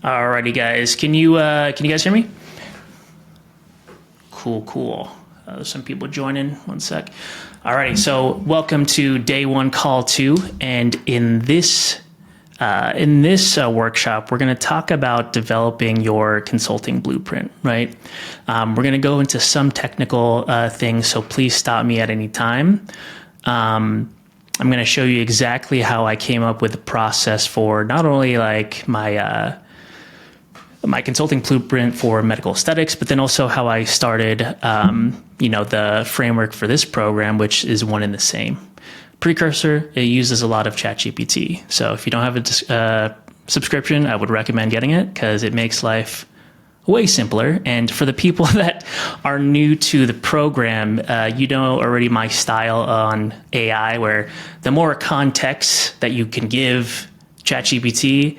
Alrighty, guys. Can you guys hear me? Cool. There's some people joining. One sec. Alrighty. So welcome to day one, call two, and in this workshop, we're going to talk about developing your consulting blueprint. Right. We're going to go into some technical things, so please stop me at any time. I'm going to show you exactly how I came up with the process for not only like my consulting blueprint for medical aesthetics, but then also how I started, the framework for this program, which is one and the same. Precursor, it uses a lot of ChatGPT. So if you don't have a subscription, I would recommend getting it because it makes life way simpler. And for the people that are new to the program, you know already my style on AI, where the more context that you can give ChatGPT,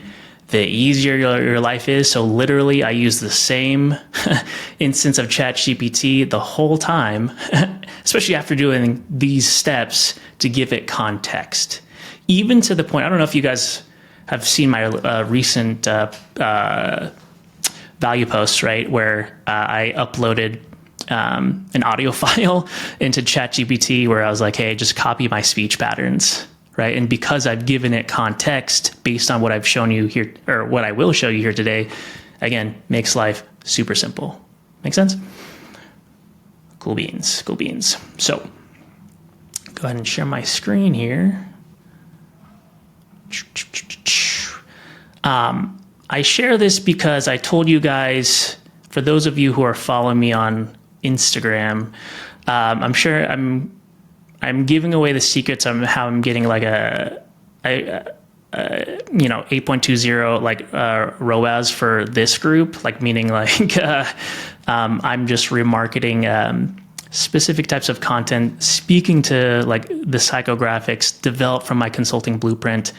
the easier your life is. So literally, I use the same instance of ChatGPT the whole time, especially after doing these steps to give it context. Even to the point, I don't know if you guys have seen my recent value posts, right, where I uploaded an audio file into ChatGPT where I was like, hey, just copy my speech patterns. Right. And because I've given it context based on what I've shown you here, or what I will show you here today, again, makes life super simple. Make sense? Cool beans. So go ahead and share my screen here. I share this because I told you guys, for those of you who are following me on Instagram, I'm sure I'm giving away the secrets on how I'm getting like a 8.20 like ROAS for this group, like meaning like I'm just remarketing specific types of content, speaking to like the psychographics developed from my consulting blueprint.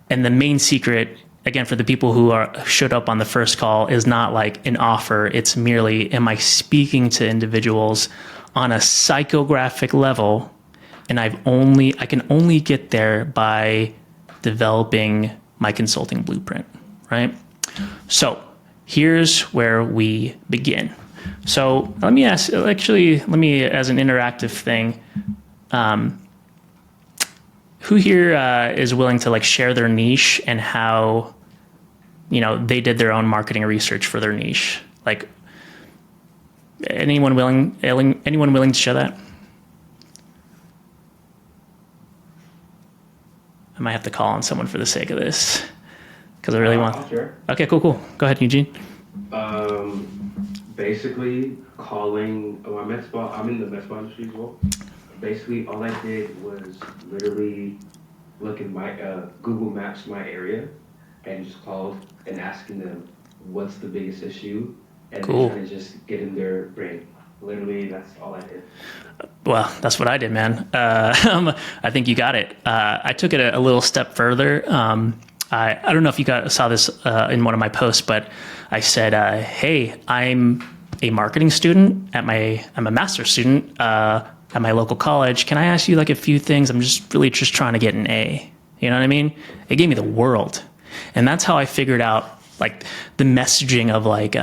And the main secret, again, for the people who showed up on the first call, is not like an offer. It's merely, am I speaking to individuals on a psychographic level? And I can only get there by developing my consulting blueprint, right? So here's where we begin. So let me, as an interactive thing, who here is willing to like share their niche and how, they did their own marketing research for their niche? Like, anyone willing to share that? I might have to call on someone for the sake of this because I really want. Sure. Okay, cool. Go ahead, Eugene. Basically, calling. I'm in the med spa industry as well. Basically, all I did was literally look in my Google Maps, my area, and just called and asking them what's the biggest issue, and Cool. then trying to just get in their brain. Literally, that's all I did. Well, that's what I did, man. I think you got it. I took it a little step further. I don't know if you saw this in one of my posts, but I said, hey, I'm a marketing student I'm a master's student at my local college. Can I ask you like a few things? I'm just really trying to get an A. You know what I mean? It gave me the world. And that's how I figured out like the messaging of like,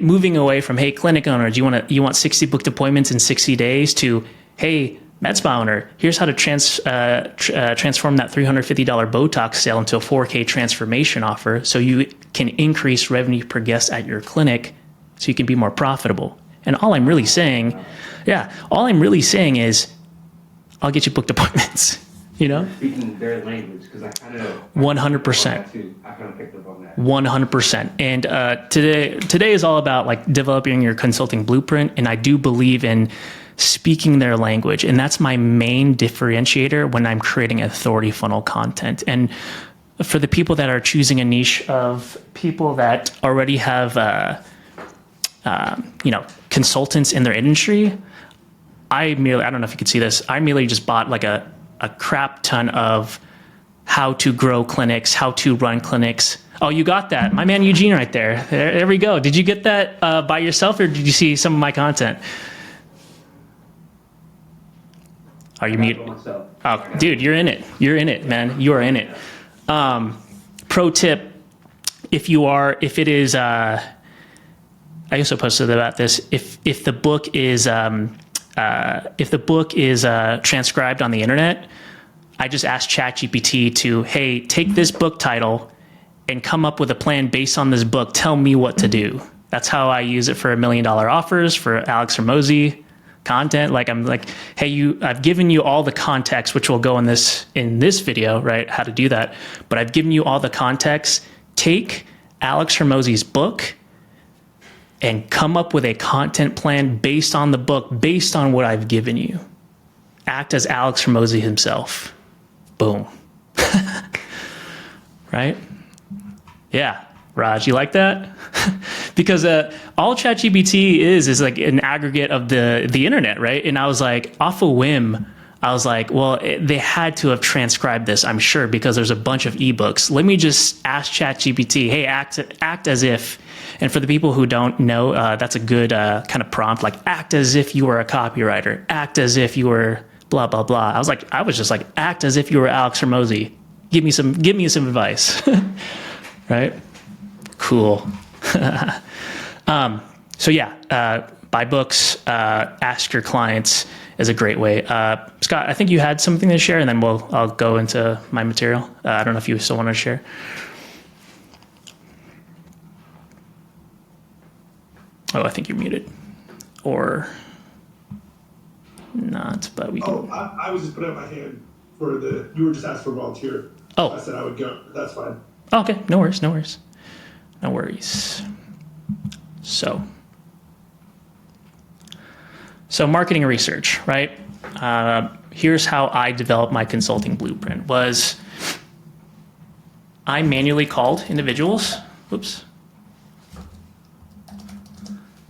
moving away from, hey, clinic owner, you want 60 booked appointments in 60 days to, hey, med spa owner, here's how to transform that $350 Botox sale into a 4K transformation offer so you can increase revenue per guest at your clinic so you can be more profitable. And all I'm really saying is I'll get you booked appointments, Speaking their language, because I kind of 100%. I kind of picked up on that. 100%. And today is all about like developing your consulting blueprint. And I do believe in speaking their language. And that's my main differentiator when I'm creating authority funnel content. And for the people that are choosing a niche of people that already have, consultants in their industry, I don't know if you could see this. I merely just bought like a crap ton of how to grow clinics, how to run clinics. Oh, you got that. My man Eugene right there. There we go. Did you get that by yourself or did you see some of my content? Are you muted? Oh, dude, you're in it. You're in it, man. You are in it. Pro tip, if it is, I also posted about this. If the book is transcribed on the internet, I just asked ChatGPT to, hey, take this book title and come up with a plan based on this book. Tell me what to do. That's how I use it for $1 Million Offers, for Alex Hormozi content. Like, I'm like, hey, I've given you all the context, which will go in this video, right? How to do that. But I've given you all the context. Take Alex Hormozi's book and come up with a content plan based on the book, based on what I've given you. Act as Alex Hormozi himself. Boom. Right? Yeah. Raj, you like that? Because all ChatGPT is like an aggregate of the internet, right? And I was like, off a whim, I was like, well, they had to have transcribed this, I'm sure, because there's a bunch of ebooks. Let me just ask ChatGPT, hey, act as if. And for the people who don't know, that's a good kind of prompt, like act as if you were a copywriter, act as if you were blah, blah, blah. I was just like, act as if you were Alex Hormozi. Give me some advice. Right? Cool. So yeah, buy books, ask your clients is a great way. Scott, I think you had something to share, and then I'll go into my material. I don't know if you still want to share. Oh, I think you're muted, or not, but we can. Oh, I was just putting up my hand for you were just asked for a volunteer. Oh. I said I would go. That's fine. Oh, okay, no worries. So marketing and research, right? Here's how I developed my consulting blueprint. Was I manually called individuals. Oops.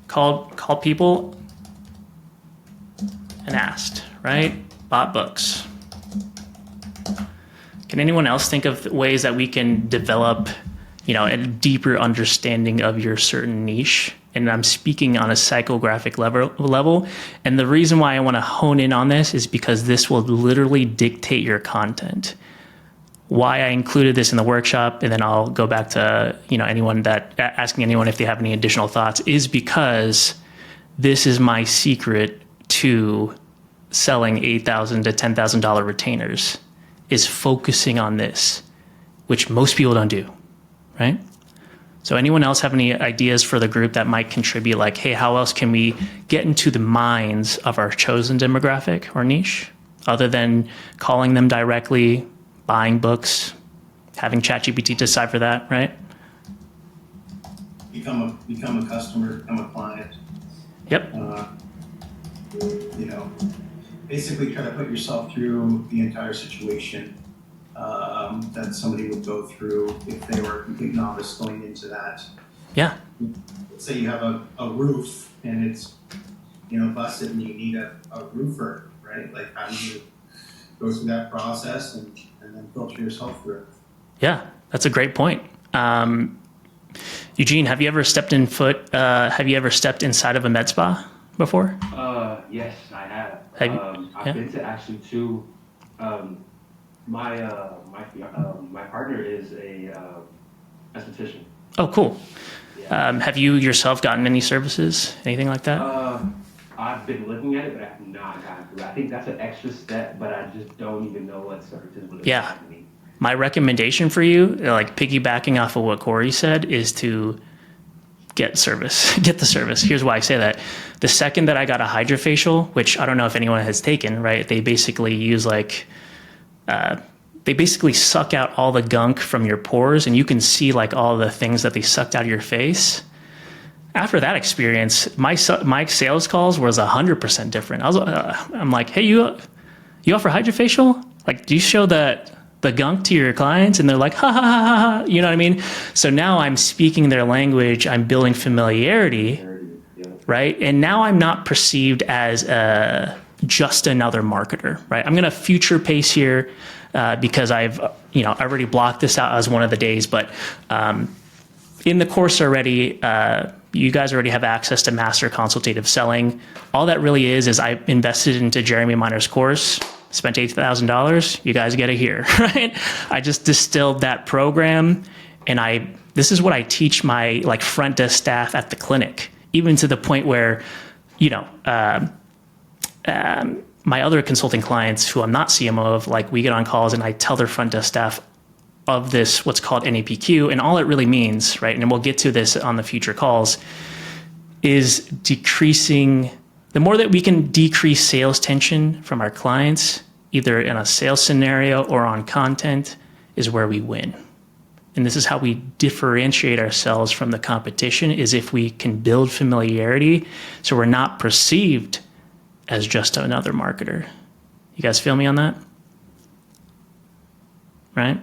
Called people and asked, right? Bought books. Can anyone else think of ways that we can develop, a deeper understanding of your certain niche? And I'm speaking on a psychographic level. And the reason why I want to hone in on this is because this will literally dictate your content. Why I included this in the workshop, and then I'll go back to asking anyone if they have any additional thoughts, is because this is my secret to selling $8,000 to $10,000 retainers, is focusing on this, which most people don't do, right? So anyone else have any ideas for the group that might contribute, like, hey, how else can we get into the minds of our chosen demographic or niche, other than calling them directly, buying books, having ChatGPT decipher that, right? Become a customer, become a client. Yep. Basically try to put yourself through the entire situation that somebody would go through if they were a complete novice going into that. Yeah. Let's say you have a roof and it's busted and you need a roofer, right? Like, how do you go through that process and then filter yourself through it? Yeah, that's a great point. Eugene, have you ever stepped inside of a med spa before? Yes, I have. Yeah. I've been to actually two. My partner is a esthetician. Oh, cool. Yeah. Have you yourself gotten any services, anything like that? I've been looking at it, but I have not gotten through. I think that's an extra step, but I just don't even know what services would apply to me. My recommendation for you, like piggybacking off of what Corey said, is to get the service. Here's why I say that. The second that I got a hydrofacial, which I don't know if anyone has taken, right? They basically use they basically suck out all the gunk from your pores, and you can see like all the things that they sucked out of your face. After that experience, my sales calls was 100% different. I'm like, hey, you offer hydrofacial? Like, do you show the gunk to your clients? And they're like, ha ha ha ha ha. You know what I mean? So now I'm speaking their language. I'm building familiarity, right? And now I'm not perceived as just another marketer, right? I'm going to future pace here because I've already blocked this out as one of the days. But in the course already, you guys already have access to Master Consultative Selling. All that really is I invested into Jeremy Miner's course, spent $8,000. You guys get it here, right? I just distilled that program and I This is what I teach my like front desk staff at the clinic, even to the point where, you know, my other consulting clients who I'm not CMO of, like we get on calls and I tell their front desk staff of this, what's called NAPQ. And all it really means, right, and we'll get to this on the future calls, is decreasing, the more that we can decrease sales tension from our clients, either in a sales scenario or on content, is where we win. And this is how we differentiate ourselves from the competition, is if we can build familiarity so we're not perceived as just another marketer. You guys feel me on that? Right?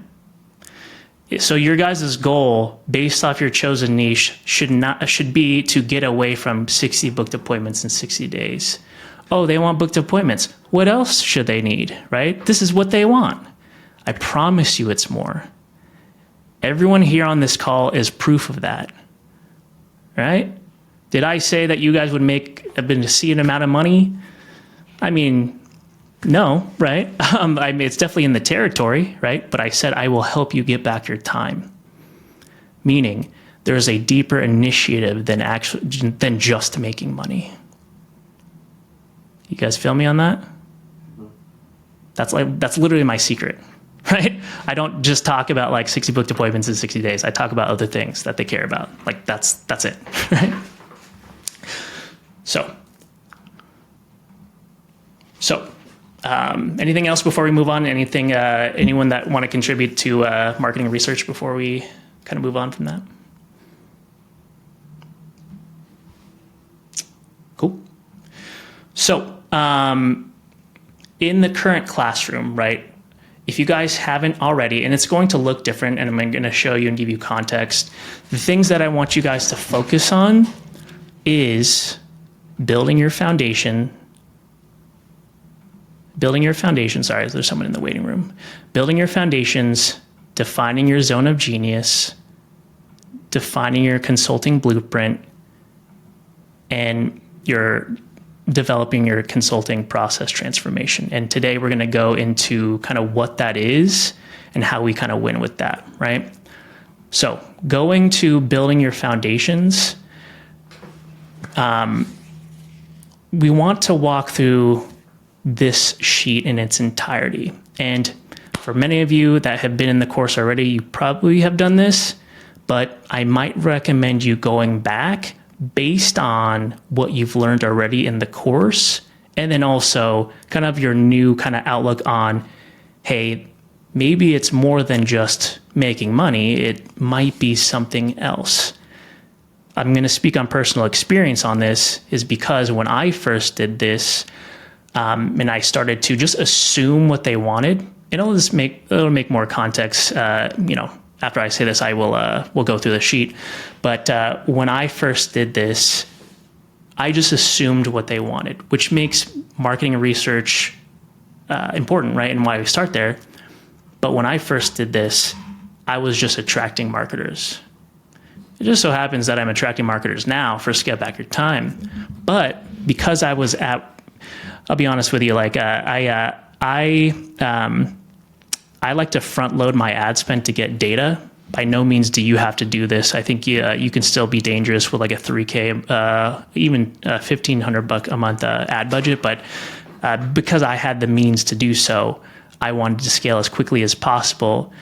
So your guys' goal, based off your chosen niche, should be to get away from 60 booked appointments in 60 days. Oh, they want booked appointments. What else should they need, right? This is what they want. I promise you it's more. Everyone here on this call is proof of that, right? Did I say that you guys would make a obscene amount of money? I mean, no, right? I mean, it's definitely in the territory, right? But I said I will help you get back your time. Meaning, there's a deeper initiative than just making money. You guys feel me on that? That's literally my secret, right? I don't just talk about like 60 booked appointments in 60 days. I talk about other things that they care about. Like that's it, right? So, anything else before we move on? Anything, anyone that want to contribute to marketing research before we kind of move on from that? Cool. So, in the current classroom, right, if you guys haven't already, and it's going to look different, and I'm going to show you and give you context, the things that I want you guys to focus on is building your foundation. Sorry, there's someone in the waiting room. Building your foundations, defining your zone of genius, defining your consulting blueprint, and your developing your consulting process transformation. And today we're going to go into kind of what that is and how we kind of win with that, right? So going to building your foundations, we want to walk through this sheet in its entirety. And for many of you that have been in the course already, you probably have done this, but I might recommend you going back based on what you've learned already in the course, and then also kind of your new kind of outlook on, hey, maybe it's more than just making money. It might be something else. I'm going to speak on personal experience on this, is because when I first did this, and I started to just assume what they wanted, and it'll make more context, after I say this, I will we'll go through the sheet. But when I first did this, I just assumed what they wanted, which makes marketing and research important, right? And why we start there. But when I first did this, I was just attracting marketers. It just so happens that I'm attracting marketers now for Scale Back Your Time. But because I was I'll be honest with you, like I like to front load my ad spend to get data. By no means do you have to do this. I think you can still be dangerous with like a $3K, even $1,500 a month ad budget. But because I had the means to do so, I wanted to scale as quickly as possible,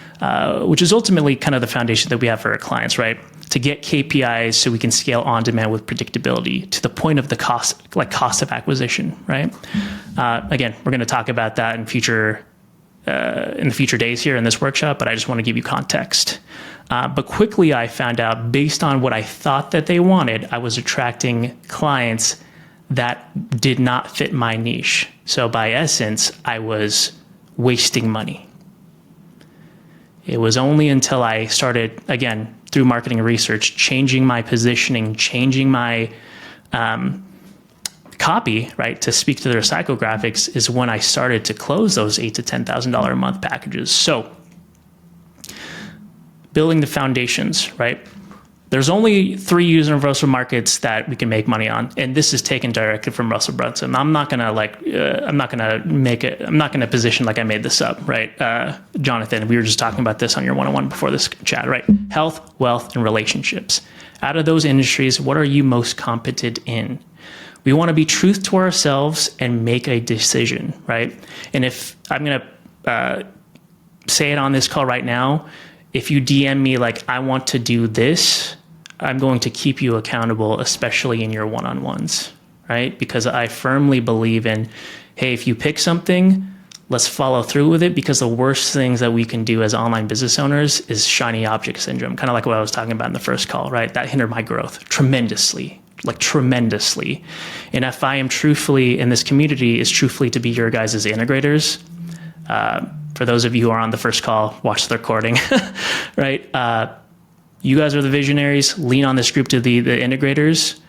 which is ultimately kind of the foundation that we have for our clients, right? To get KPIs so we can scale on demand with predictability to the point of the cost of acquisition, right? Again, we're going to talk about that in the future days here in this workshop, but I just want to give you context. But quickly I found out, based on what I thought that they wanted, I was attracting clients that did not fit my niche. So by essence, I was wasting money. It was only until I started, again, through marketing and research, changing my positioning, changing my copy, right, to speak to their psychographics, is when I started to close those $8,000 to $10,000 a month packages. So building the foundations, right? There's only 3 universal markets that we can make money on, and this is taken directly from Russell Brunson. I'm not gonna position like I made this up, right? Jonathan, we were just talking about this on your one-on-one before this chat, right? Health, wealth, and relationships. Out of those industries, what are you most competent in? We want to be truth to ourselves and make a decision, right? And if I'm gonna say it on this call right now, if you DM me like, I want to do this, I'm going to keep you accountable, especially in your one-on-ones, right? Because I firmly believe in, hey, if you pick something, let's follow through with it, because the worst things that we can do as online business owners is shiny object syndrome, kind of like what I was talking about in the first call, right? That hindered my growth tremendously. And if I am truthfully in this community, is truthfully to be your guys' integrators. For those of you who are on the first call, watch the recording, right? You guys are the visionaries. Lean on this group to the integrators.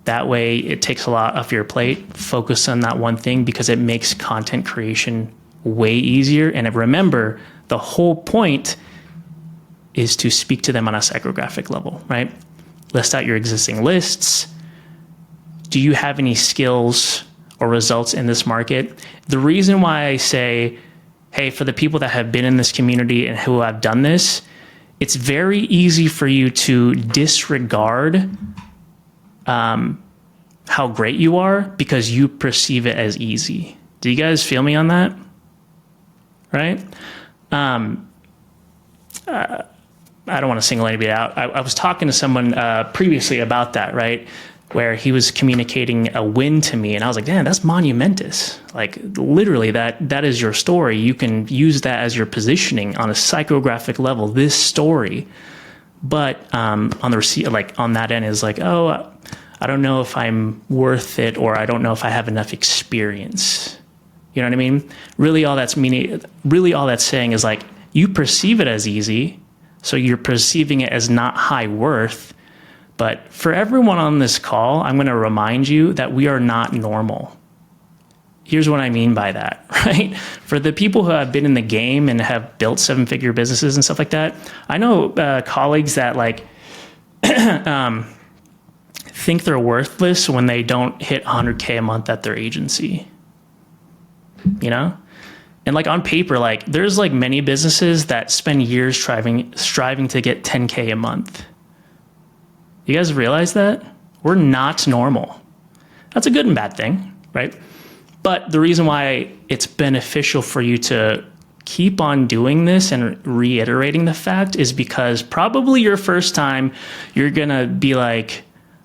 That way it takes a lot off your plate. Focus on that one thing, because it makes content creation way easier. And remember, the whole point is to speak to them on a psychographic level, right? List out your existing lists. Do you have any skills or results in this market? The reason why I say, hey, for the people that have been in this community and who have done this, it's very easy for you to disregard how great you are because you perceive it as easy. Do you guys feel me on that? Right? I don't want to single anybody out. I was talking to someone previously about that, right? Where he was communicating a win to me, and I was like, damn, that's monumentous. Like, literally, that is your story. You can use that as your positioning on a psychographic level, this story. But on the receipt, like on that end is like, oh, I don't know if I'm worth it, or I don't know if I have enough experience. You know what I mean? Really all that's saying is like, you perceive it as easy, so you're perceiving it as not high worth. But for everyone on this call, I'm going to remind you that we are not normal. Here's what I mean by that, right? For the people who have been in the game and have built 7-figure businesses and stuff like that, I know colleagues that like think they're worthless when they don't hit 100K a month at their agency, you know? And like on paper, like there's like many businesses that spend years striving to get 10K a month. You guys realize that? We're not normal. That's a good and bad thing, right? But the reason why it's beneficial for you to keep on doing this and reiterating the fact is because probably your first time you're gonna be like,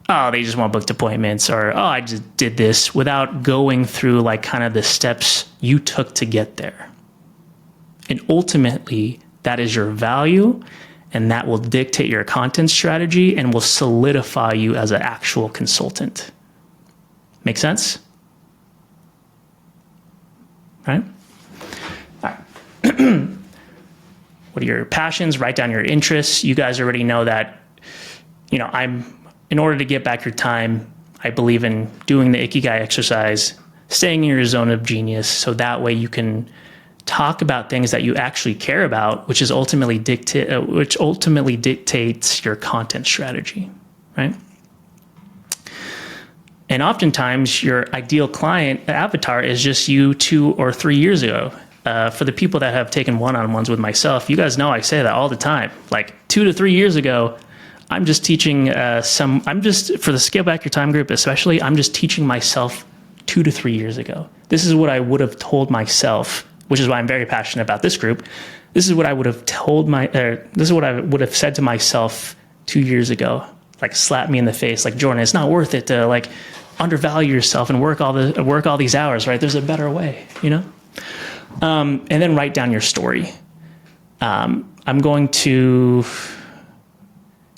oh, they just want booked appointments, or oh, I just did this, without going through like kind of the steps you took to get there. And ultimately, that is your value, and that will dictate your content strategy and will solidify you as an actual consultant. Make sense? Right? All right. What are your passions? Write down your interests. You guys already know that, you know, in order to get back your time, I believe in doing the Ikigai exercise, staying in your zone of genius, so that way you can talk about things that you actually care about, which ultimately dictates your content strategy, right? And oftentimes your ideal client avatar is just you 2 or 3 years ago. For the people that have taken one-on-ones with myself, you guys know I say that all the time. Like 2 to 3 years ago, I'm just teaching for the Scale Back Your Time group especially, I'm just teaching myself 2 to 3 years ago. This is what I would have told myself, which is why I'm very passionate about this group. This is what I would have said to myself 2 years ago. Like, slap me in the face, like, Jordan, it's not worth it to like undervalue yourself and work all these hours, right? There's a better way, you know? And then write down your story. I'm going to,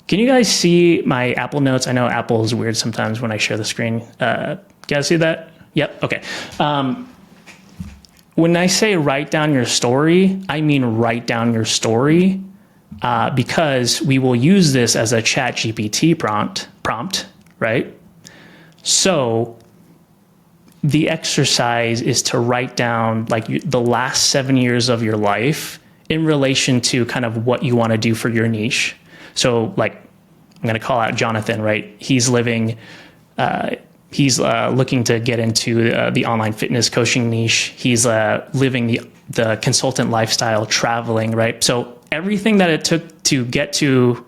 can you guys see my Apple Notes? I know Apple is weird sometimes when I share the screen. You guys see that? Yep, okay. When I say write down your story, I mean write down your story because we will use this as a ChatGPT prompt, right? So the exercise is to write down like the last 7 years of your life in relation to kind of what you want to do for your niche. So like going to call out Jonathan, right? He's living, looking to get into the online fitness coaching niche. He's living the consultant lifestyle, traveling, right? So everything that it took to get to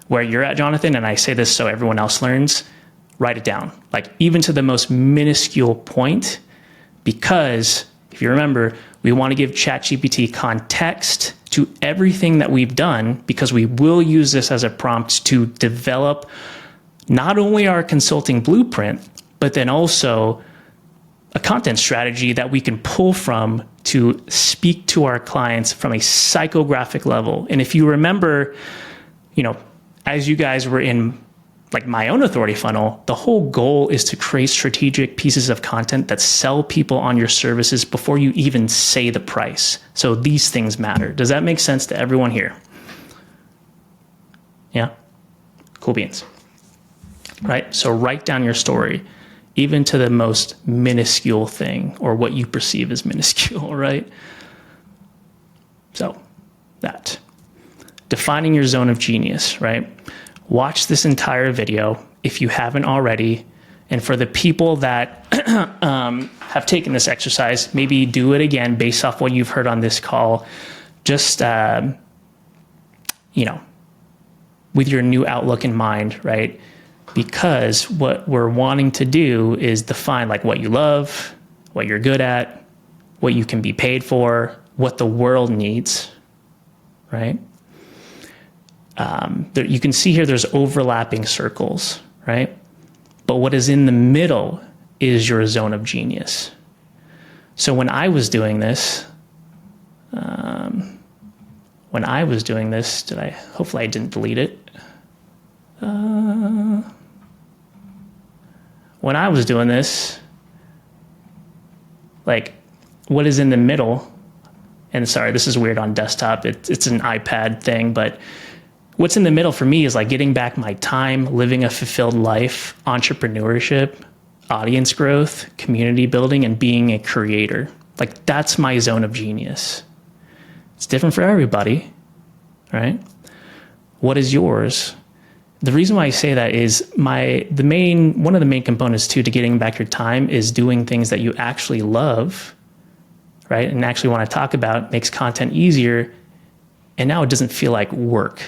where you're at, Jonathan, and I say this so everyone else learns, write it down, like even to the most minuscule point, because if you remember, we want to give ChatGPT context to everything that we've done, because we will use this as a prompt to develop not only our consulting blueprint, but then also a content strategy that we can pull from to speak to our clients from a psychographic level. And if you remember, as you guys were in like my own authority funnel, the whole goal is to create strategic pieces of content that sell people on your services before you even say the price. So these things matter. Does that make sense to everyone here? Yeah? Cool beans. Right? So write down your story, even to the most minuscule thing, or what you perceive as minuscule, right? So that. Defining your zone of genius, right? Watch this entire video if you haven't already. And for the people that have taken this exercise, maybe do it again based off what you've heard on this call. Just, with your new outlook in mind, right? Because what we're wanting to do is define like what you love, what you're good at, what you can be paid for, what the world needs, right? You can see here there's overlapping circles, right? But what is in the middle is your zone of genius. So when I was doing this, hopefully I didn't delete it. When I was doing this, like what is in the middle, and sorry, this is weird on desktop. It's an iPad thing, but what's in the middle for me is like getting back my time, living a fulfilled life, entrepreneurship, audience growth, community building, and being a creator. Like that's my zone of genius. It's different for everybody, right? What is yours? The reason why I say that is one of the main components too to getting back your time is doing things that you actually love, right? And actually want to talk about, makes content easier. And now it doesn't feel like work,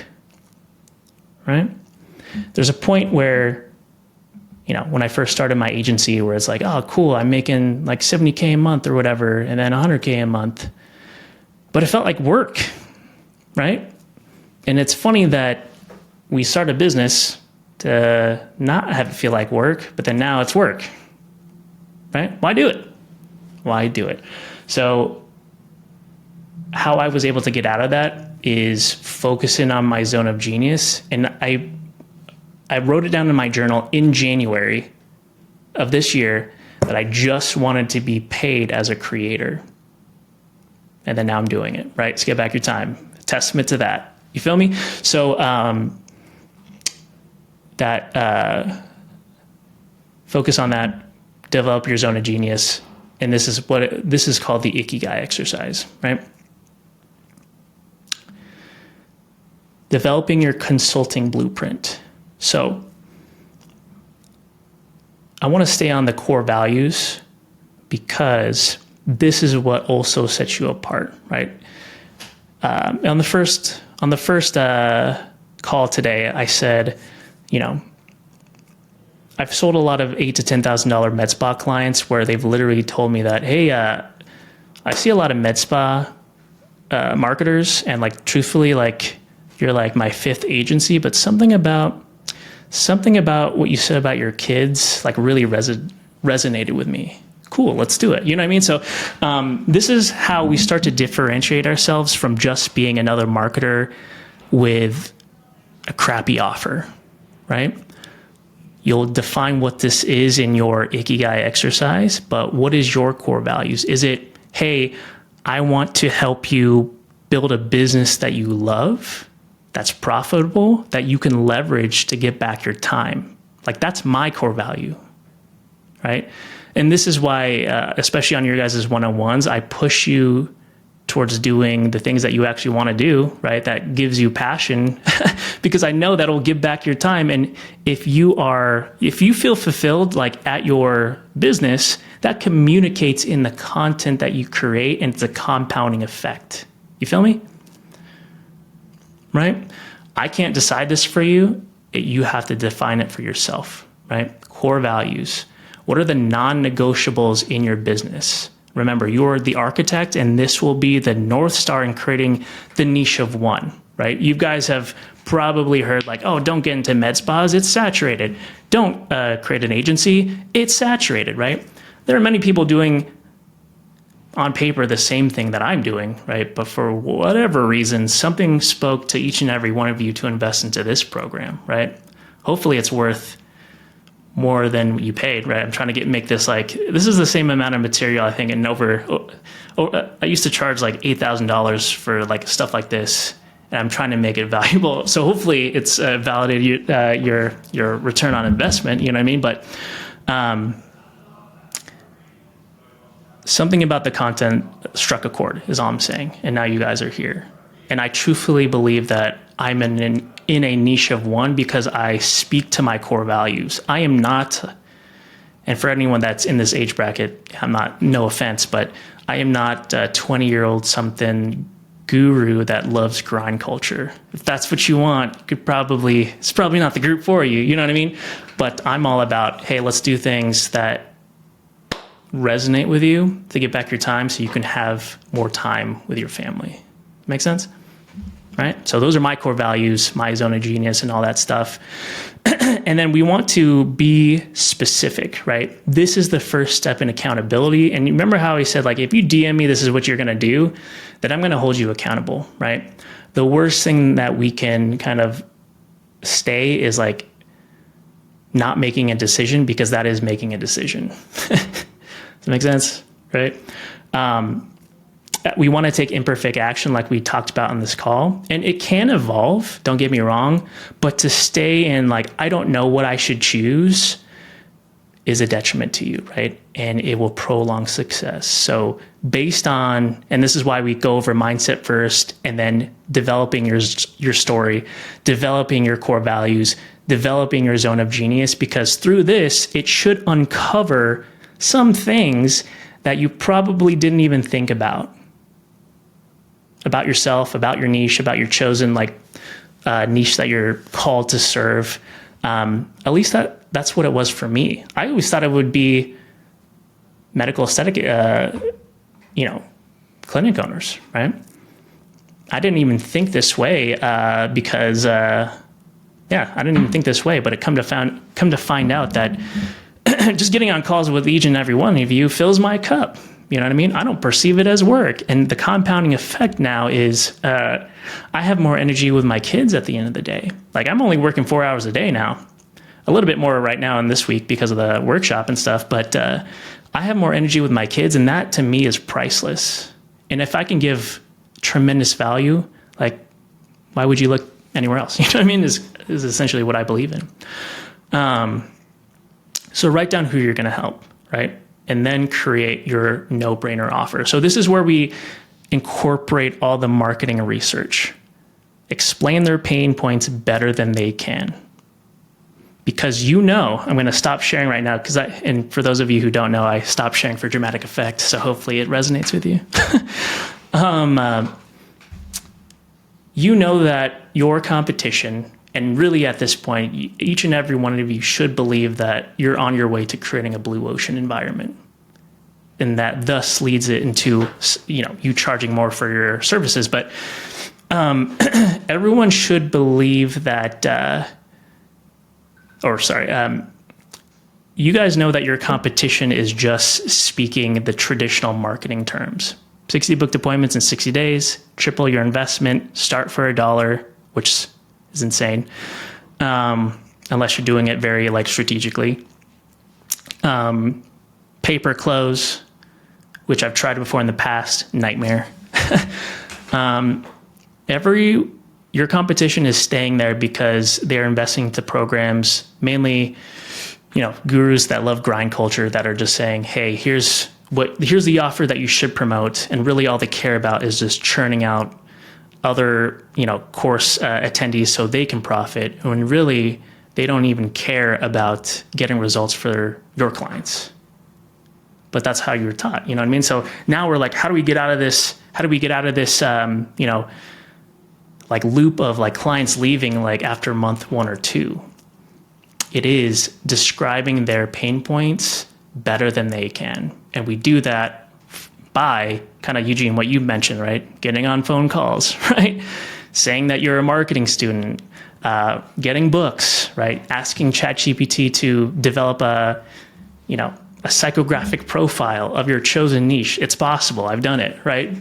right? There's a point where, when I first started my agency where it's like, oh, cool, I'm making like $70K a month or whatever, and then $100K a month. But it felt like work, right? And it's funny that we start a business to not have it feel like work, but then now it's work, right? Why do it? Why do it? So how I was able to get out of that is focusing on my zone of genius. And I wrote it down in my journal in January of this year that I just wanted to be paid as a creator. And then now I'm doing it, right? So get back your time. Testament to that. You feel me? So focus on that, develop your zone of genius. And this is called the Ikigai exercise, right? Developing your consulting blueprint. So I want to stay on the core values because this is what also sets you apart, right? On the first call today, I said, I've sold a lot of $8,000 to $10,000 med spa clients where they've literally told me that, hey, I see a lot of med spa marketers, and like truthfully, like you're like my fifth agency, but something about what you said about your kids like really resonated with me. Cool, let's do it. You know what I mean? So this is how we start to differentiate ourselves from just being another marketer with a crappy offer, right? You'll define what this is in your Ikigai exercise, but what is your core values? Is it, hey, I want to help you build a business that you love, that's profitable, that you can leverage to get back your time? Like that's my core value, right? And this is why, especially on your guys' one-on-ones, I push you towards doing the things that you actually want to do, right? That gives you passion, because I know that'll give back your time. And if you feel fulfilled, like at your business, that communicates in the content that you create, and it's a compounding effect. You feel me? Right? I can't decide this for you. You have to define it for yourself, right? Core values. What are the non-negotiables in your business? Remember, you're the architect, and this will be the North Star in creating the niche of one, right? You guys have probably heard like, oh, don't get into med spas, it's saturated. Don't create an agency, it's saturated, right? There are many people doing on paper the same thing that I'm doing, right? But for whatever reason, something spoke to each and every one of you to invest into this program, right? Hopefully it's worth more than what you paid, right? I'm trying to make this like, this is the same amount of material, I think, and I used to charge like $8,000 for like stuff like this, and I'm trying to make it valuable. So hopefully it's validated your return on investment, you know what I mean? But something about the content struck a chord is all I'm saying. And now you guys are here. And I truthfully believe that I'm in a niche of one because I speak to my core values. I am not, and for anyone that's in this age bracket, I'm not, no offense, but I am not a 20-year-old something guru that loves grind culture. If that's what you want, it's probably not the group for you, you know what I mean? But I'm all about, hey, let's do things that resonate with you to get back your time so you can have more time with your family. Make sense? Right? So those are my core values, my zone of genius and all that stuff. And then we want to be specific, right? This is the first step in accountability. And you remember how he said, like, if you DM me, this is what you're going to do, then I'm going to hold you accountable, right? The worst thing that we can kind of stay is like not making a decision, because that is making a decision. Does that make sense? Right? We want to take imperfect action like we talked about on this call, and it can evolve, don't get me wrong, but to stay in like, I don't know what I should choose is a detriment to you, right? And it will prolong success. So based on, and this is why we go over mindset first, and then developing your story, developing your core values, developing your zone of genius, because through this, it should uncover some things that you probably didn't even think about yourself, about your niche, about your chosen like niche that you're called to serve. At least that's what it was for me. I always thought it would be medical aesthetic, clinic owners, right? I didn't even think this way because I didn't even think this way. But it come to find out that just getting on calls with each and every one of you fills my cup. You know what I mean? I don't perceive it as work. And the compounding effect now is I have more energy with my kids at the end of the day. Like, I'm only working 4 hours a day now. A little bit more right now in this week because of the workshop and stuff. But I have more energy with my kids, and that to me is priceless. And if I can give tremendous value, like, why would you look anywhere else? You know what I mean? Is essentially what I believe in. So write down who you're going to help, right? And then create your no-brainer offer. So this is where we incorporate all the marketing and research. Explain their pain points better than they can. Because I'm going to stop sharing right now, and for those of you who don't know, I stopped sharing for dramatic effect, so hopefully it resonates with you. You know that your competition, and really at this point, each and every one of you should believe that you're on your way to creating a blue ocean environment. And that thus leads it into, you charging more for your services. But everyone should believe that, you guys know that your competition is just speaking the traditional marketing terms. 60 booked appointments in 60 days, triple your investment, start for $1, which is insane, unless you're doing it very strategically. Pay per close, which I've tried before in the past, nightmare. Your competition is staying there because they're investing into programs, mainly, gurus that love grind culture that are just saying, hey, here's here's the offer that you should promote, and really all they care about is just churning out other, course attendees so they can profit, when really they don't even care about getting results for your clients. But that's how you were taught, you know what I mean? So now we're like, how do we get out of this? Like loop of like clients leaving like after month 1 or 2? It is describing their pain points better than they can. And we do that by kind of, Eugene, what you mentioned, right? Getting on phone calls, right? Saying that you're a marketing student, getting books, right? Asking ChatGPT to develop a psychographic profile of your chosen niche. It's possible. I've done it, right?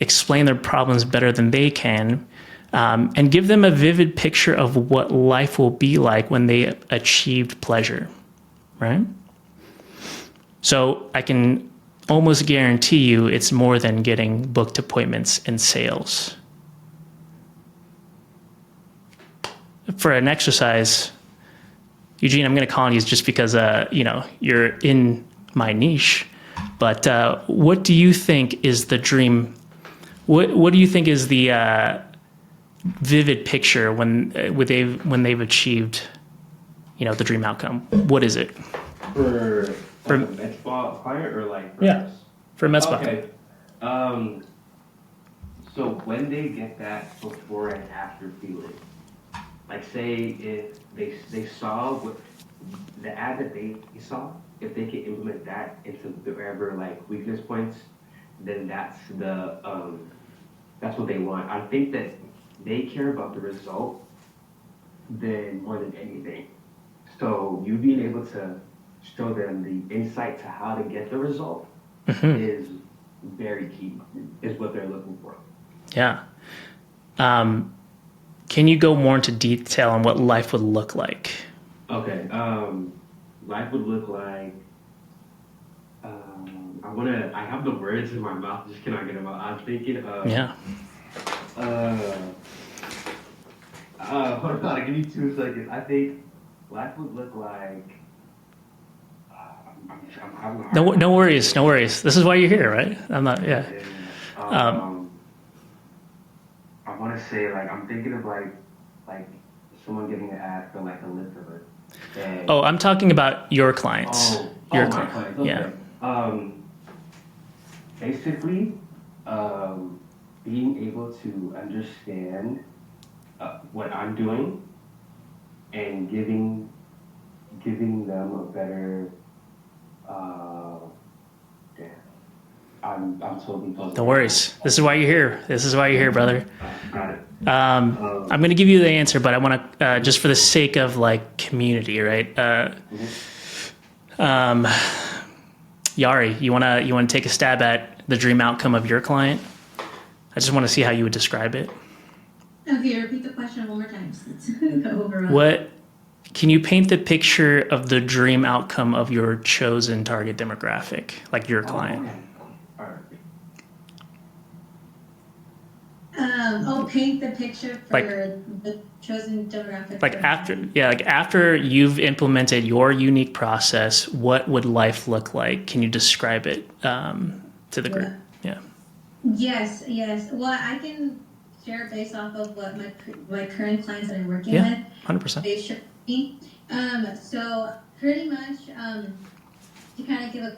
Explain their problems better than they can, and give them a vivid picture of what life will be like when they achieved pleasure, right? So I can almost guarantee you it's more than getting booked appointments and sales. For an exercise, Eugene, I'm going to call on you just because, you're in my niche, but what do you think is the dream? What do you think is the vivid picture when they've achieved, the dream outcome? What is it? For a med spa client or like for Yeah. us? For med spa? Okay. So when they get that before and after feeling, like say if they saw what the ad that they saw, if they can implement that into wherever like weakness points, then that's what they want. I think that they care about the result more than anything. So you being able to show them the insight to how to get the result is very key, is what they're looking for. Yeah. Can you go more into detail on what life would look like? Okay. Life would look like, I have the words in my mouth, just cannot get them out. I'm thinking of, hold on, give me 2 seconds. I think life would look like, I'm having a hard No worries. This is why you're here, right? I'm not, yeah. I want to say, like, I'm thinking of like someone getting an ad for like a lip filler. And, Oh, I'm talking about your clients. my clients. Okay. Yeah. Basically, being able to understand what I'm doing and giving them a better. I'm totally puzzled. No worries. This is why you're here, brother. Got it. I'm going to give you the answer, but I want to, just for the sake of like community, right? Yari, you want to take a stab at the dream outcome of your client? I just want to see how you would describe it. Okay, repeat the question one more time. Let's go over. Can you paint the picture of the dream outcome of your chosen target demographic, like your client? Okay. All right. Paint the picture for Like- the chosen demographic. Like after you've implemented your unique process, what would life look like? Can you describe it to the group? Yeah. Yes. Well, I can share based off of what my current clients that I'm working Yeah. with. 100%. They share me. So pretty much to kind of give a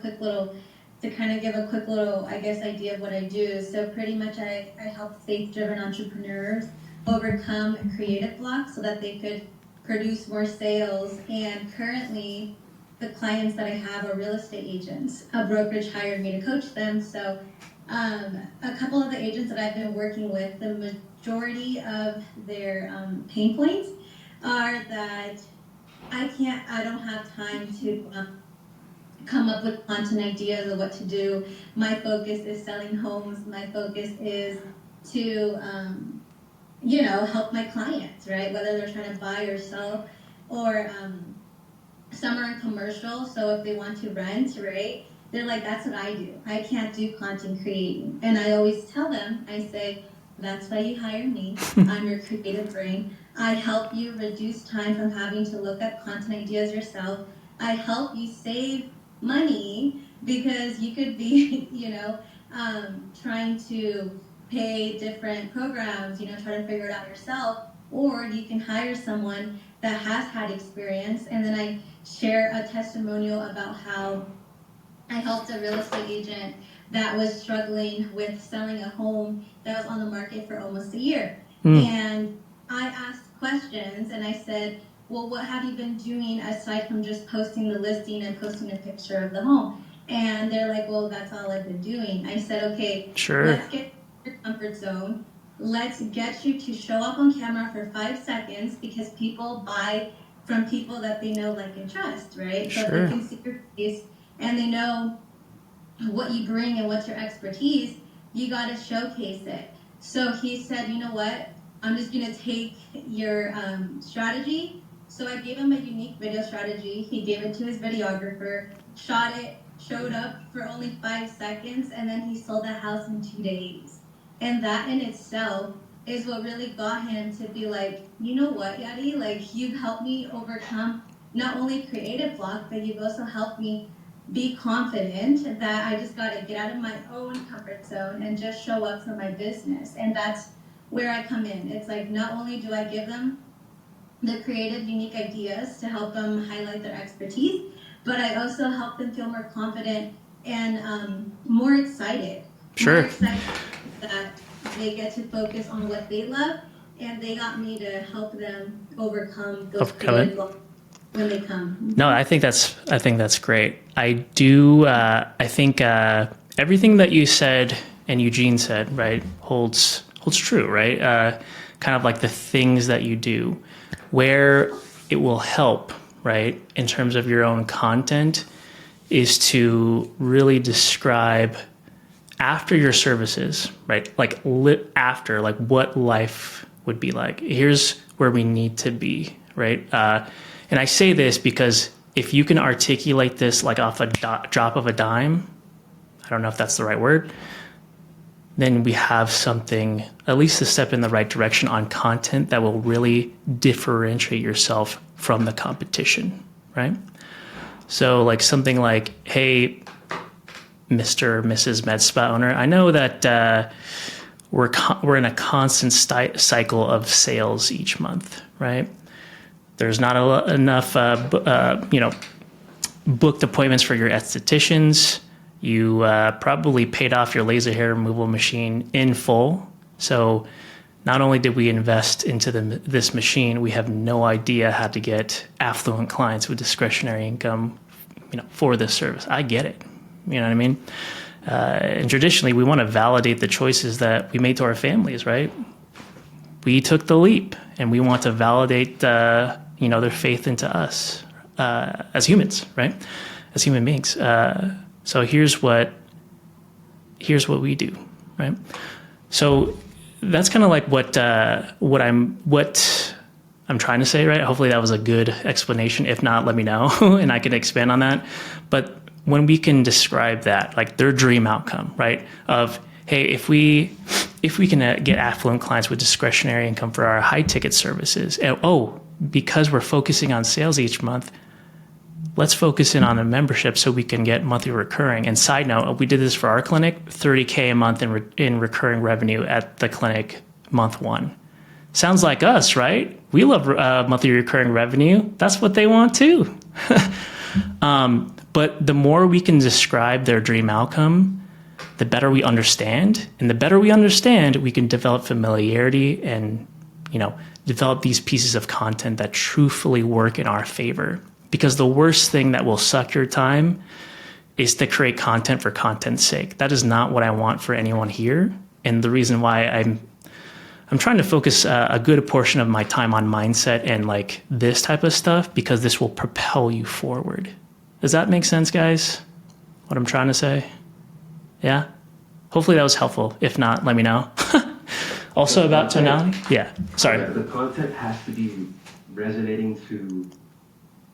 quick little, I guess, idea of what I do. So pretty much I help faith-driven entrepreneurs overcome creative blocks so that they could produce more sales. And currently, the clients that I have are real estate agents. A brokerage hired me to coach them. So a couple of the agents that I've been working with, the majority of their pain points are that I don't have time to come up with content ideas of what to do. My focus is selling homes. My focus is to, help my clients, right? Whether they're trying to buy or sell, or some are in commercial. So if they want to rent, right? They're like, that's what I do. I can't do content creating. And I always tell them, I say, that's why you hire me. I'm your creative brain. I help you reduce time from having to look up content ideas yourself. I help you save money because you could be, trying to pay different programs, try to figure it out yourself, or you can hire someone that has had experience. And then I share a testimonial about how I helped a real estate agent that was struggling with selling a home that was on the market for almost a year. And I asked questions and I said, well, what have you been doing aside from just posting the listing and posting a picture of the home? And they're like, well, that's all I've been doing. I said, okay, Sure. let's get your comfort zone. Let's get you to show up on camera for 5 seconds, because people buy from people that they know, like, and trust, right? So if Sure. they can see your face and they know what you bring and what's your expertise, you got to showcase it. So he said, you know what? I'm just going to take your strategy. So I gave him a unique video strategy. He gave it to his videographer, shot it, showed up for only 5 seconds, and then he sold the house in 2 days. And that in itself is what really got him to be like, you know what, Yadi, like, you've helped me overcome not only creative block, but you've also helped me be confident that I just got to get out of my own comfort zone and just show up for my business. And that's where I come in. It's like, not only do I give them the creative, unique ideas to help them highlight their expertise, but I also help them feel more confident and more excited. Sure. More excited that they get to focus on what they love, and they got me to help them overcome those creative blocks when they come. No, I think that's great. I do. I think everything that you said and Eugene said, right, holds true, right? Kind of like the things that you do, where it will help, right, in terms of your own content, is to really describe after your services, right? Like after, like what life would be like. Here's where we need to be, right? And I say this because if you can articulate this like off a drop of a dime, I don't know if that's the right word, then we have something, at least a step in the right direction on content that will really differentiate yourself from the competition, right? So like something like, hey, Mr. or Mrs. Med Spa owner, I know that we're in a constant cycle of sales each month, right? There's not enough, booked appointments for your estheticians. You probably paid off your laser hair removal machine in full. So not only did we invest into this machine, we have no idea how to get affluent clients with discretionary income, for this service. I get it. You know what I mean? And traditionally, we want to validate the choices that we made to our families, right? We took the leap, and we want to validate, their faith into us as humans, right? As human beings. So here's what we do, right? So that's kind of like what I'm trying to say, right? Hopefully that was a good explanation. If not, let me know and I can expand on that. But when we can describe that, like their dream outcome, right? Of, hey, if we can get affluent clients with discretionary income for our high ticket services, and because we're focusing on sales each month, let's focus in on a membership so we can get monthly recurring. And side note, we did this for our clinic, $30K a month in recurring revenue at the clinic month 1. Sounds like us, right? We love monthly recurring revenue. That's what they want too. But the more we can describe their dream outcome, the better we understand. And the better we understand, we can develop familiarity and, develop these pieces of content that truthfully work in our favor. Because the worst thing that will suck your time is to create content for content's sake. That is not what I want for anyone here. And the reason why I'm trying to focus a good portion of my time on mindset and like this type of stuff, because this will propel you forward. Does that make sense, guys? What I'm trying to say? Yeah? Hopefully that was helpful. If not, let me know. Also about tonality? Yeah, sorry. The content has to be resonating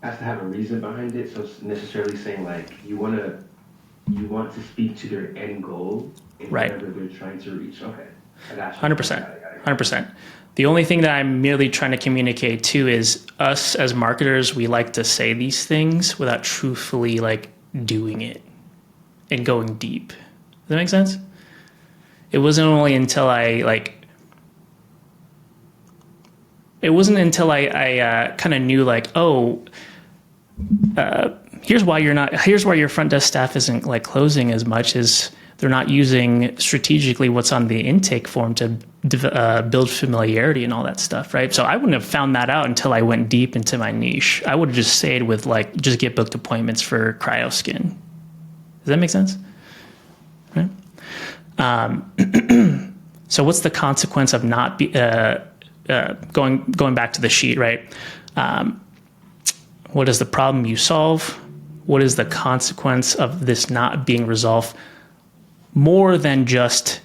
has to have a reason behind it. So it's necessarily saying like you want to speak to their end goal in whatever they're trying to reach. Okay. 100%. The only thing that I'm merely trying to communicate too is us as marketers, we like to say these things without truthfully like doing it. and going deep. Does that make sense? It wasn't only until I kind of knew like, oh, here's why your front desk staff isn't like closing as much, is they're not using strategically what's on the intake form to build familiarity and all that stuff, right? So I wouldn't have found that out until I went deep into my niche. I would have just stayed with like, just get booked appointments for cryoskin. Does that make sense? Right? So what's the consequence of not going back to the sheet, right? What is the problem you solve? What is the consequence of this not being resolved? More than just,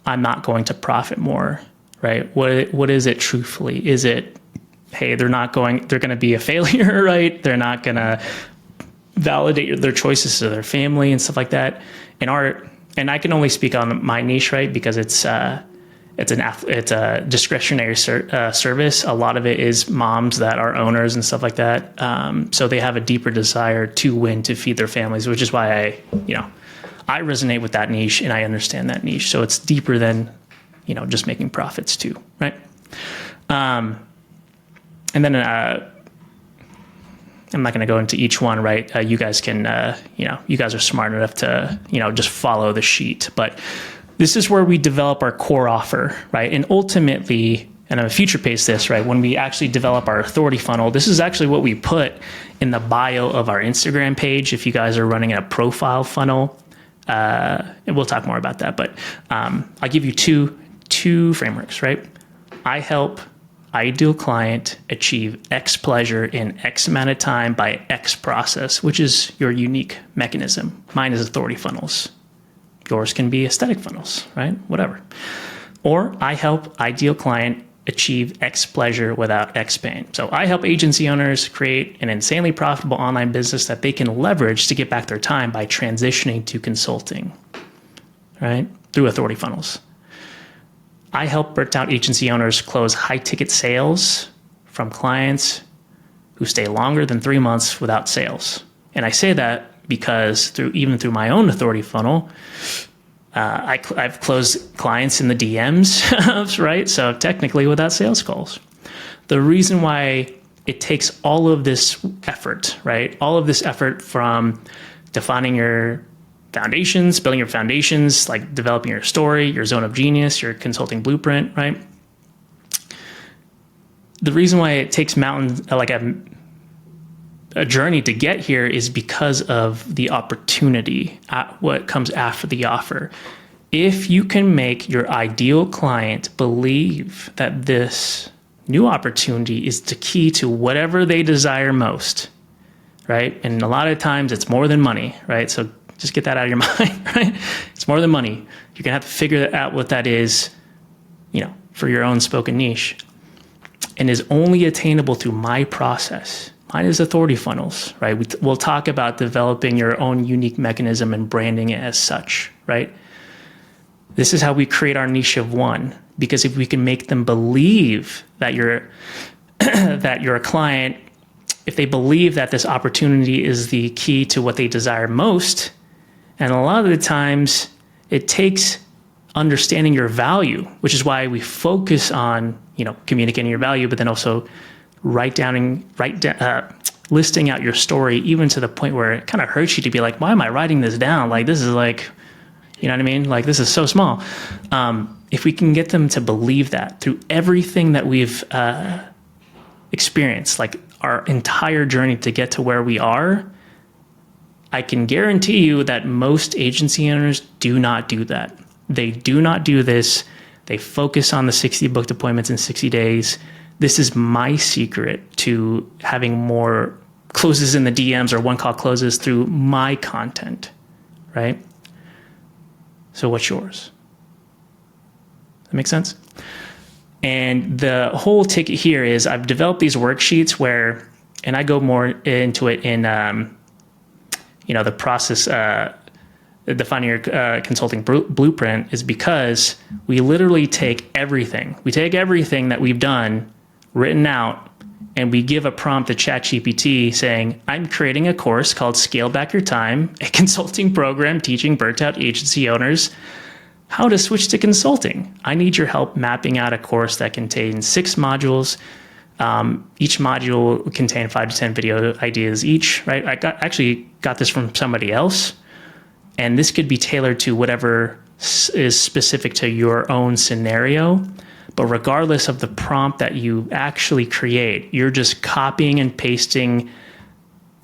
I'm not going to profit more, right? What is it truthfully? Is it, hey, they're going to be a failure, right? They're not going to validate their choices to their family and stuff like that. And I can only speak on my niche, right? Because it's a discretionary service. A lot of it is moms that are owners and stuff like that. So they have a deeper desire to win, to feed their families, which is why I resonate with that niche and I understand that niche. So it's deeper than, just making profits too, right? And then I'm not going to go into each one, right? You guys can, you guys are smart enough to, just follow the sheet. But this is where we develop our core offer, right? And ultimately, and I'm going to future pace this, right? When we actually develop our authority funnel, this is actually what we put in the bio of our Instagram page. If you guys are running a profile funnel, and we'll talk more about that. But I'll give you two frameworks, right? I help ideal client achieve X pleasure in X amount of time by X process, which is your unique mechanism. Mine is authority funnels. Yours can be aesthetic funnels, right? Whatever. Or I help ideal client achieve X pleasure without X pain. So I help agency owners create an insanely profitable online business that they can leverage to get back their time by transitioning to consulting, right? Through authority funnels. I help burnt out agency owners close high ticket sales from clients who stay longer than 3 months without sales. And I say that because even through my own authority funnel, I've closed clients in the DMs, right? So technically without sales calls. The reason why it takes all of this effort, right? All of this effort from defining your foundations, building your foundations, like developing your story, your zone of genius, your consulting blueprint, right? The reason why it takes a journey to get here is because of the opportunity, what comes after the offer. If you can make your ideal client believe that this new opportunity is the key to whatever they desire most, right? And a lot of times it's more than money, right? So just get that out of your mind, right? It's more than money. You're gonna have to figure out what that is, for your own spoken niche, and is only attainable through my process. Mine is authority funnels, right? We'll talk about developing your own unique mechanism and branding it as such, right? This is how we create our niche of one, because if we can make them believe that you're a client, if they believe that this opportunity is the key to what they desire most, and a lot of the times it takes understanding your value, which is why we focus on, communicating your value, but then also listing out your story, even to the point where it kind of hurts you to be like, why am I writing this down? Like, this is like, you know what I mean? Like, this is so small. If we can get them to believe that through everything that we've experienced, like our entire journey to get to where we are, I can guarantee you that most agency owners do not do that. They do not do this. They focus on the 60 booked appointments in 60 days. This is my secret to having more closes in the DMs or one call closes through my content, right? So what's yours? That make sense? And the whole ticket here is I've developed these worksheets where, and I go more into it in, the process, defining your consulting blueprint is because we literally take everything. We take everything that we've done, written out, and we give a prompt to ChatGPT saying, I'm creating a course called Scale Back Your Time, a consulting program teaching burnt out agency owners how to switch to consulting. I need your help mapping out a course that contains 6 modules. Each module will contain 5 to 10 video ideas each, right? I actually got this from somebody else, and this could be tailored to whatever is specific to your own scenario. But regardless of the prompt that you actually create, you're just copying and pasting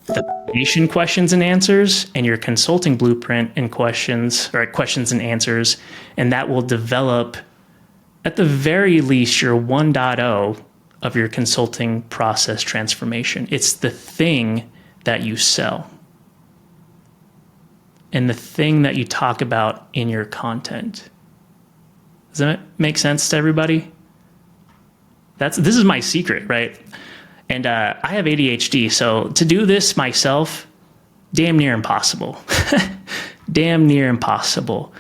the foundation questions and answers and your consulting blueprint and questions, or questions and answers, and that will develop at the very least your 1.0 of your consulting process transformation. It's the thing that you sell and the thing that you talk about in your content. Does that make sense to everybody? This is my secret, right? And I have ADHD, so to do this myself, damn near impossible. Damn near impossible.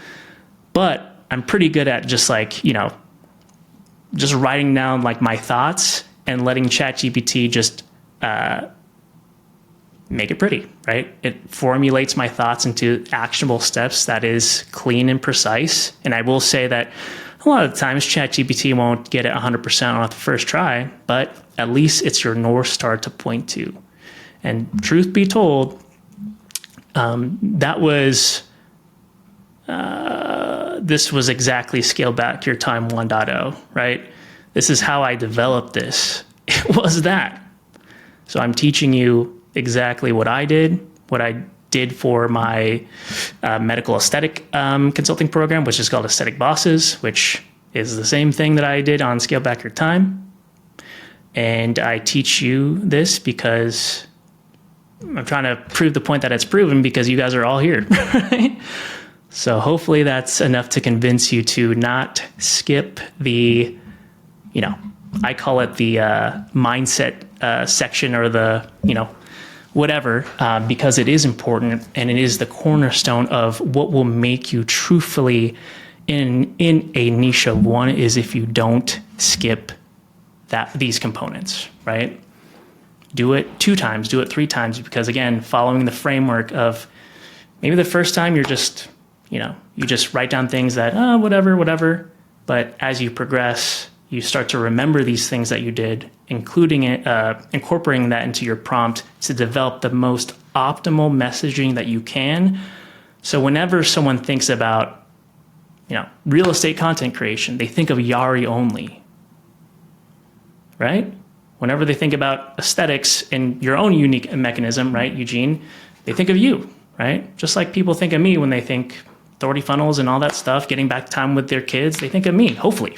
But I'm pretty good at just just writing down like my thoughts and letting ChatGPT just make it pretty, right? It formulates my thoughts into actionable steps that is clean and precise. And I will say that a lot of the times ChatGPT won't get it 100% on the first try, but at least it's your North Star to point to. And truth be told, this was exactly Scale Back Your Time 1.0, right? This is how I developed this. It was that. So I'm teaching you exactly what I did for my medical aesthetic consulting program, which is called Aesthetic Bosses, which is the same thing that I did on Scale Back Your Time. And I teach you this because I'm trying to prove the point that it's proven because you guys are all here, right? So hopefully that's enough to convince you to not skip the, I call it the mindset section or the, whatever, because it is important and it is the cornerstone of what will make you truthfully in a niche of one is if you don't skip these components, right? Do it 2 times, do it 3 times, because again, following the framework of maybe the first time you're just, you just write down things that, whatever. But as you progress, you start to remember these things that you did, including it, incorporating that into your prompt to develop the most optimal messaging that you can. So whenever someone thinks about, real estate content creation, they think of Yari only, right? Whenever they think about aesthetics and your own unique mechanism, right, Eugene, they think of you, right? Just like people think of me when they think authority funnels and all that stuff, getting back time with their kids, they think of me, hopefully,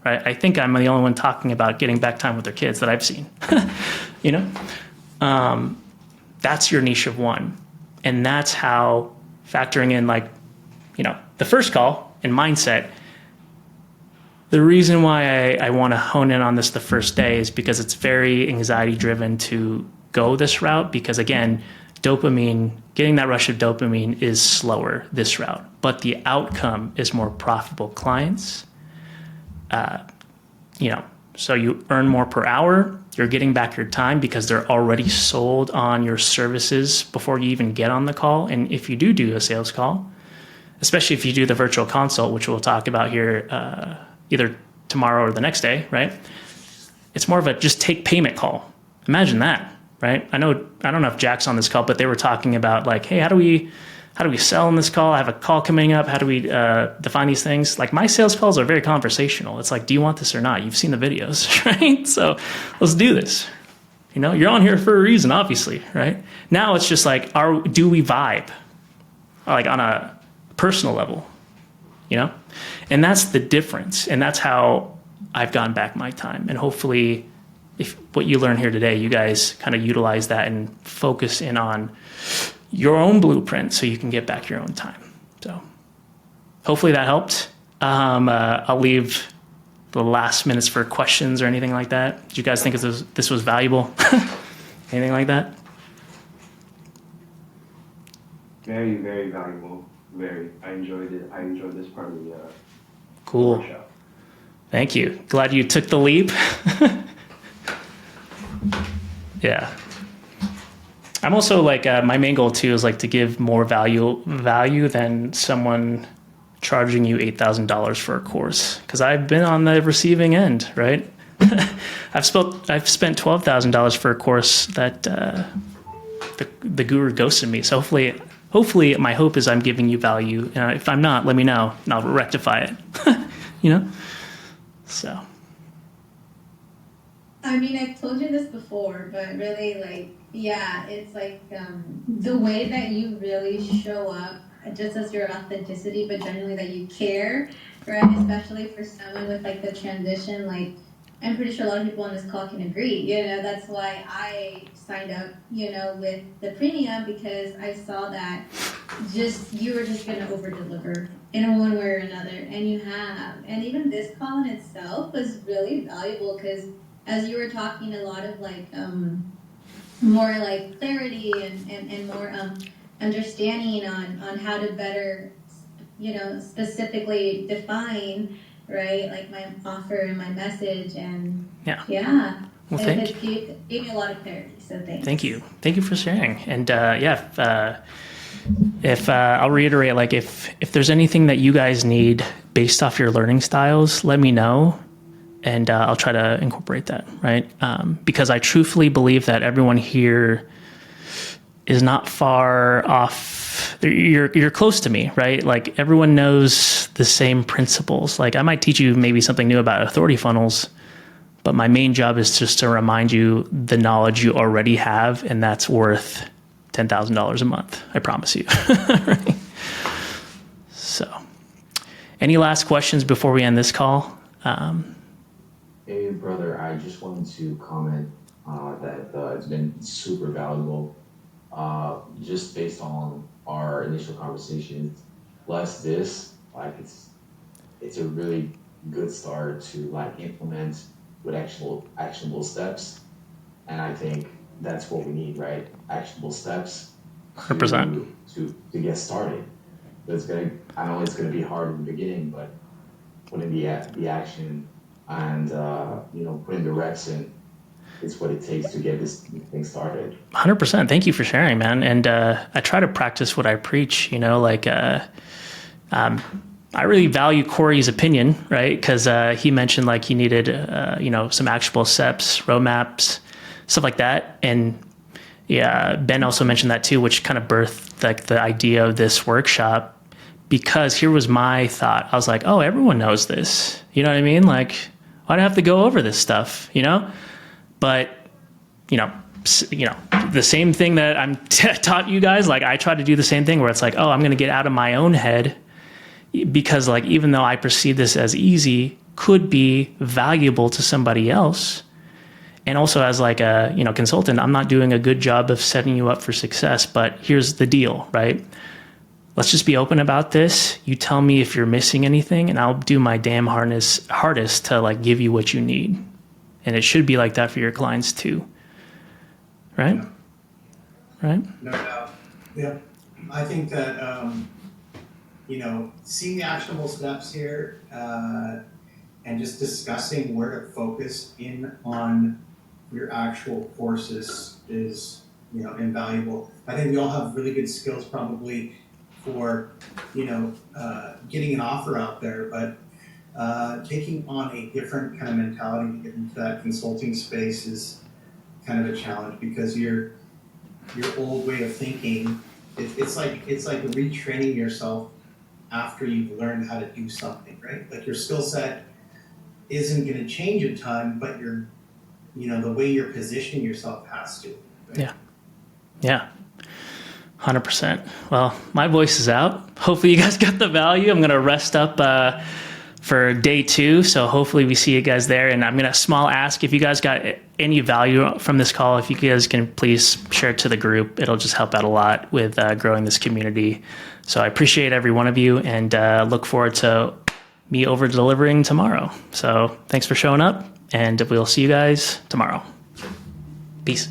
right? I think I'm the only one talking about getting back time with their kids that I've seen, That's your niche of one. And that's how factoring in the first call and mindset. The reason why I want to hone in on this the first day is because it's very anxiety driven to go this route, because again, dopamine, getting that rush of dopamine is slower this route, but the outcome is more profitable clients. So you earn more per hour, you're getting back your time because they're already sold on your services before you even get on the call. And if you do a sales call, especially if you do the virtual consult, which we'll talk about here either tomorrow or the next day, right? It's more of a just take payment call. Imagine that, right? I don't know if Jack's on this call, but they were talking about like, hey, how do we sell in this call? I have a call coming up. How do we define these things? Like my sales calls are very conversational. It's like, do you want this or not? You've seen the videos, right? So let's do this. You're on here for a reason, obviously, right? Now it's just like, do we vibe? Like on a personal level, And that's the difference. And that's how I've gotten back my time. And hopefully if what you learn here today, you guys kind of utilize that and focus in on your own blueprint so you can get back your own time. So hopefully that helped. I'll leave the last minutes for questions or anything like that. Did you guys think this was valuable? Anything like that? Very, very valuable. Very. I enjoyed it. I enjoyed this part of the Cool. workshop. Thank you. Glad you took the leap. Yeah. I'm also like, my main goal too is like to give more value than someone charging you $8,000 for a course. Cause I've been on the receiving end, right? I've spent $12,000 for a course that, the guru ghosted me. So hopefully my hope is I'm giving you value. If I'm not, let me know and I'll rectify it, you know? So. I mean, I've told you this before, but really, like, yeah, it's like the way that you really show up, just as your authenticity, but generally that you care, right? Especially for someone with like the transition, like, I'm pretty sure a lot of people on this call can agree. You know, that's why I signed up, you know, with the premium, because I saw that you were just going to over deliver in one way or another, and you have. And even this call in itself was really valuable because as you were talking, a lot of like more like clarity and more understanding on how to better, you know, specifically define, right, like my offer and my message. And yeah. Well, it gave me a lot of clarity, so thanks. Thank you for sharing. And if I'll reiterate, like if there's anything that you guys need based off your learning styles, let me know. And I'll try to incorporate that, right? Because I truthfully believe that everyone here is not far off. You're close to me, right? Like everyone knows the same principles. Like I might teach you maybe something new about authority funnels, but my main job is just to remind you the knowledge you already have, and that's worth $10,000 a month. I promise you. Right? So, any last questions before we end this call? Hey, brother, I just wanted to comment that it's been super valuable. Just based on our initial conversations, plus this, like it's a really good start to like implement with actionable steps, and I think that's what we need, right? Actionable steps. 100%. To get started. I know it's gonna be hard in the beginning, but putting the action and putting the reps in, it's what it takes to get this thing started. 100%. Thank you for sharing, man. And I try to practice what I preach. You know, like I really value Corey's opinion, right? Because he mentioned like he needed some actionable steps, roadmaps, stuff like that. And yeah, Ben also mentioned that too, which kind of birthed like the idea of this workshop. Because here was my thought. I was like, oh, everyone knows this. You know what I mean? Like, why do I have to go over this stuff? You know? But, the same thing that I'm taught you guys, like I try to do the same thing where it's like, oh, I'm going to get out of my own head because like, even though I perceive this as easy, could be valuable to somebody else. And also as like a, consultant, I'm not doing a good job of setting you up for success, but here's the deal, right? Let's just be open about this. You tell me if you're missing anything and I'll do my damn hardest to like give you what you need. And it should be like that for your clients too. Right? Right? No doubt. Yeah. I think that, seeing the actionable steps here and just discussing where to focus in on your actual courses is, invaluable. I think we all have really good skills probably for, getting an offer out there, but taking on a different kind of mentality to get into that consulting space is kind of a challenge because your old way of thinking, it's like retraining yourself after you've learned how to do something, right? Like your skill set isn't going to change in time, but the way you're positioning yourself has to. Right? Yeah. 100%. Well, my voice is out. Hopefully you guys got the value. I'm going to rest up for day 2. So hopefully we see you guys there. And I'm going to small ask if you guys got any value from this call, if you guys can please share it to the group. It'll just help out a lot with growing this community. So I appreciate every one of you and look forward to me over delivering tomorrow. So thanks for showing up and we'll see you guys tomorrow. Peace.